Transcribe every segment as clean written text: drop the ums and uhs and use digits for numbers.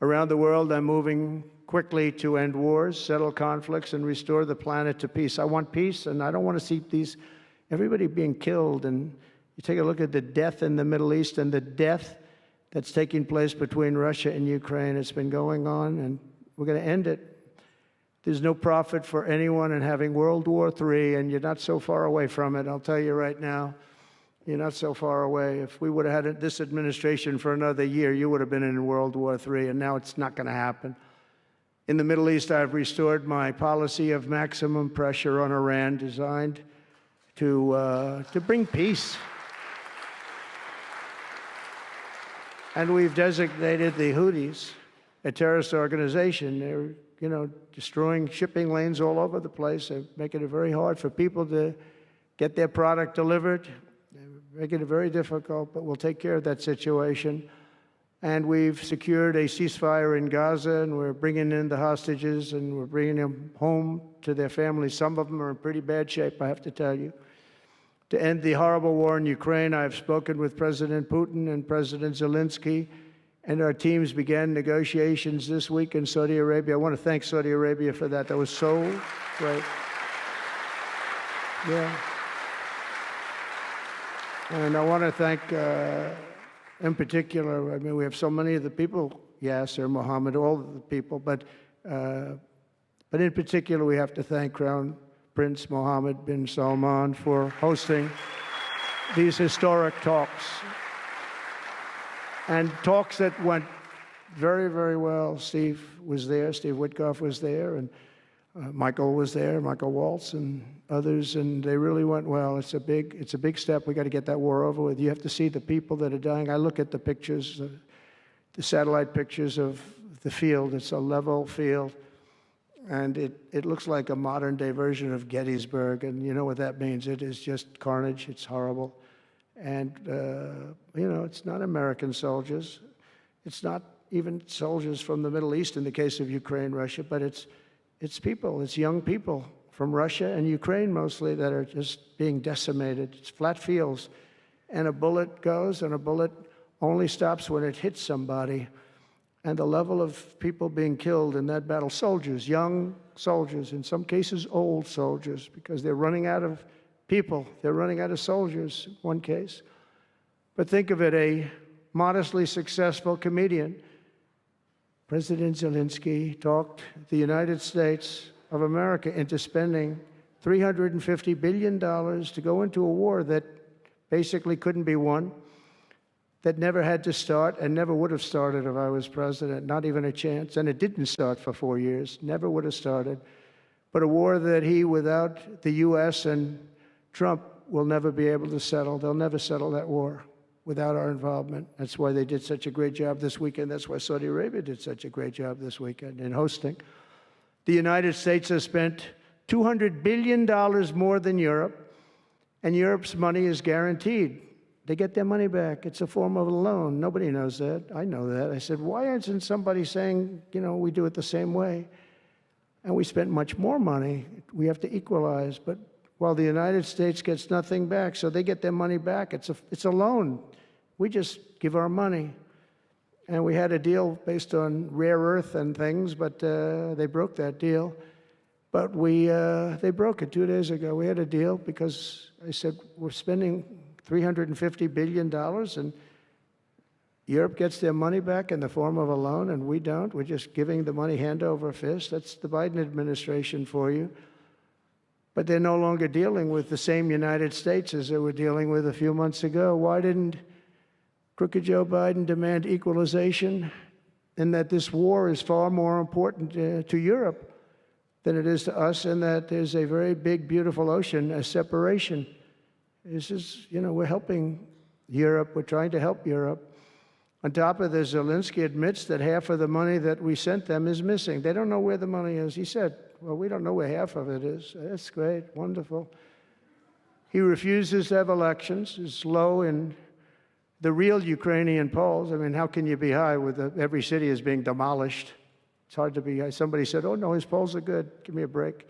Around the world, I'm moving quickly to end wars, settle conflicts, and restore the planet to peace. I want peace, and I don't want to see everybody being killed. And you take a look at the death in the Middle East and the death that's taking place between Russia and Ukraine. It's been going on, and we're going to end it. There's no profit for anyone in having World War III, and you're not so far away from it. I'll tell you right now, you're not so far away. If we would have had this administration for another year, you would have been in World War III, and now it's not going to happen. In the Middle East, I've restored my policy of maximum pressure on Iran, designed to bring peace. And we've designated the Houthis a terrorist organization. They're, destroying shipping lanes all over the place. They're making it very hard for people to get their product delivered. They're making it very difficult, but we'll take care of that situation. And we've secured a ceasefire in Gaza, and we're bringing in the hostages, and we're bringing them home to their families. Some of them are in pretty bad shape, I have to tell you. To end the horrible war in Ukraine, I've spoken with President Putin and President Zeleensky, and our teams began negotiations this week in Saudi Arabia. I want to thank Saudi Arabia for that. That was so great. Yeah. And I want to thank, in particular, we have so many of the people, Yasser, Mohammed, all of the people, but in particular, we have to thank Crown Prince Mohammed bin Salman for hosting these historic talks. And talks that went very, very well. Steve was there, Steve Witkoff was there, and Michael was there, Michael Waltz and others, and they really went well. It's a big step. We got to get that war over with. You have to see the people that are dying. I look at the pictures, the satellite pictures of the field. It's a level field, and it looks like a modern-day version of Gettysburg, and you know what that means. It is just carnage. It's horrible. And, it's not American soldiers. It's not even soldiers from the Middle East in the case of Ukraine, Russia, but it's people, it's young people from Russia and Ukraine mostly that are just being decimated. It's flat fields. And a bullet goes, and a bullet only stops when it hits somebody. And the level of people being killed in that battle, soldiers, young soldiers, in some cases old soldiers, because they're running out of people. They're running out of soldiers, in one case. But think of it, a modestly successful comedian, President Zeleensky, talked the United States of America into spending $350 billion to go into a war that basically couldn't be won, that never had to start and never would have started if I was president, not even a chance. And it didn't start for 4 years, never would have started. But a war that he, without the U.S. and Trump, will never be able to settle. They'll never settle that war without our involvement. That's why they did such a great job this weekend. That's why Saudi Arabia did such a great job this weekend in hosting. The United States has spent $200 billion more than Europe, and Europe's money is guaranteed. They get their money back. It's a form of a loan. Nobody knows that. I know that. I said, why isn't somebody saying, we do it the same way? And we spent much more money. We have to equalize. But while the United States gets nothing back, so they get their money back. It's a loan. We just give our money. And we had a deal based on rare earth and things, but they broke that deal. But they broke it 2 days ago. We had a deal because I said, we're spending $350 billion, and Europe gets their money back in the form of a loan, and we don't. We're just giving the money hand over fist. That's the Biden administration for you. But they're no longer dealing with the same United States as they were dealing with a few months ago. Why didn't crooked Joe Biden demand equalization, and that this war is far more important to Europe than it is to us, and that there's a very big, beautiful ocean, a separation? This is, we're helping Europe. We're trying to help Europe. On top of this, Zelensky admits that half of the money that we sent them is missing. They don't know where the money is. He said, well, we don't know where half of it is. That's great, wonderful. He refuses to have elections. It's low in the real Ukrainian polls. I mean, how can you be high with every city is being demolished? It's hard to be high. Somebody said, oh, no, his polls are good. Give me a break.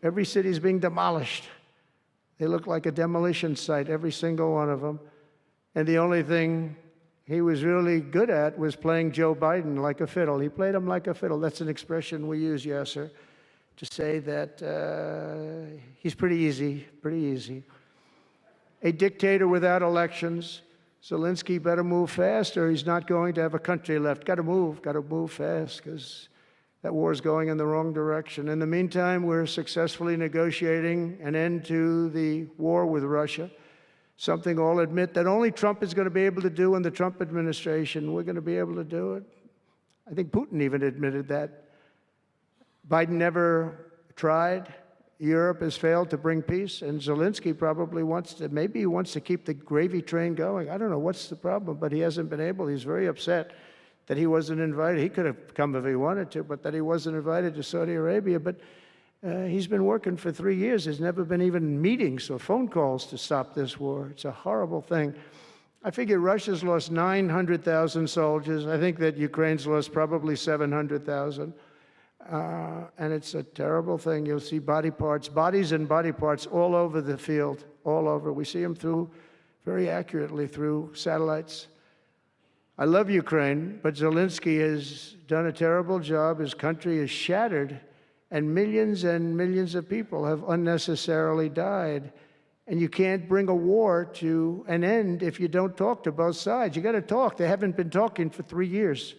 Every city is being demolished. They look like a demolition site, every single one of them. And the only thing he was really good at was playing Joe Biden like a fiddle. He played him like a fiddle. That's an expression we use, Yasser, to say that he's pretty easy, pretty easy. A dictator without elections. Zelensky better move fast or he's not going to have a country left. Got to move fast because that war is going in the wrong direction. In the meantime, we're successfully negotiating an end to the war with Russia, something I'll admit that only Trump is going to be able to do in the Trump administration. We're going to be able to do it. I think Putin even admitted that. Biden never tried. Europe has failed to bring peace, and Zelensky probably wants to, maybe he wants to keep the gravy train going. I don't know what's the problem, but he hasn't been able. He's very upset that he wasn't invited. He could have come if he wanted to, but that he wasn't invited to Saudi Arabia. But he's been working for 3 years. There's never been even meetings or phone calls to stop this war. It's a horrible thing. I figure Russia's lost 900,000 soldiers. I think that Ukraine's lost probably 700,000. And it's a terrible thing. You'll see bodies and body parts all over the field, all over. We see them very accurately through satellites. I love Ukraine, but Zelensky has done a terrible job. His country is shattered, and millions of people have unnecessarily died. And you can't bring a war to an end if you don't talk to both sides. You got to talk. They haven't been talking for 3 years.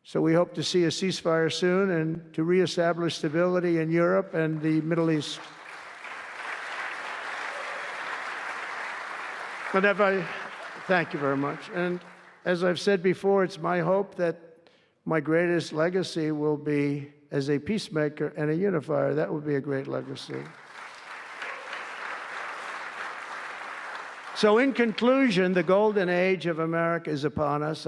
So we hope to see a ceasefire soon and to reestablish stability in Europe and the Middle East. Thank you very much. And as I've said before, it's my hope that my greatest legacy will be as a peacemaker and a unifier. That would be a great legacy. So in conclusion, the golden age of America is upon us.